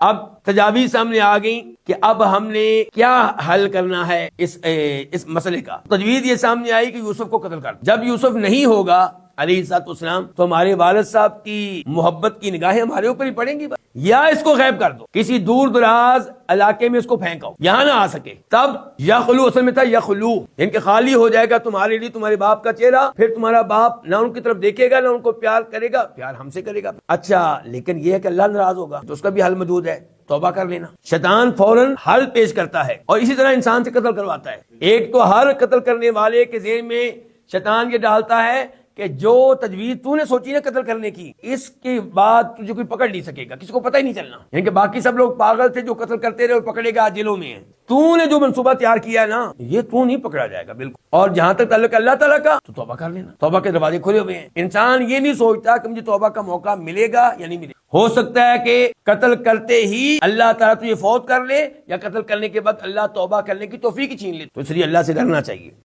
اب تجاویز سامنے آ گئی کہ اب ہم نے کیا حل کرنا ہے اس مسئلے کا. تجویز یہ سامنے آئی کہ یوسف کو قتل کر. جب یوسف نہیں ہوگا علیہ الصلوۃ والسلام تو ہمارے والد صاحب کی محبت کی نگاہیں ہمارے اوپر ہی پڑیں گی. یا اس کو غائب کر دو, کسی دور دراز علاقے میں اس کو پھینکاؤ, یہاں نہ آ سکے. تب یخلو اصل میں تھا یخلو, یعنی کہ خالی ہو جائے گا تمہارے لیے تمہارے باپ کا چہرہ. پھر تمہارا باپ نہ ان کی طرف دیکھے گا نہ ان کو پیار کرے گا, پیار ہم سے کرے گا. اچھا لیکن یہ ہے کہ اللہ ناراض ہوگا تو اس کا بھی حل موجود ہے, توبہ کر لینا. شیطان فوراً حل پیش کرتا ہے اور اسی طرح انسان سے قتل کرواتا ہے. ایک تو ہر قتل کرنے والے کے ذہن میں شیطان یہ ڈالتا ہے کہ جو تجویز تو نے سوچی نا قتل کرنے کی, اس کے بعد تجھے کوئی پکڑ نہیں سکے گا, کسی کو پتہ ہی نہیں چلنا. یعنی کہ باقی سب لوگ پاگل تھے جو قتل کرتے رہے اور پکڑے گا جیلوں میں ہیں. تو نے جو منصوبہ تیار کیا ہے نا, یہ تو نہیں پکڑا جائے گا بالکل. اور جہاں تک تعلق اللہ تعالیٰ کا تو توبہ کر لینا, توبہ کے دروازے کھلے ہوئے ہیں. انسان یہ نہیں سوچتا کہ مجھے توبہ کا موقع ملے گا یا نہیں ملے گا. ہو سکتا ہے کہ قتل کرتے ہی اللہ تعالیٰ تجھے فوت کر لے, یا قتل کرنے کے بعد اللہ توبہ کرنے کی توفیق چھین لے. تو اس لیے اللہ سے ڈرنا چاہیے.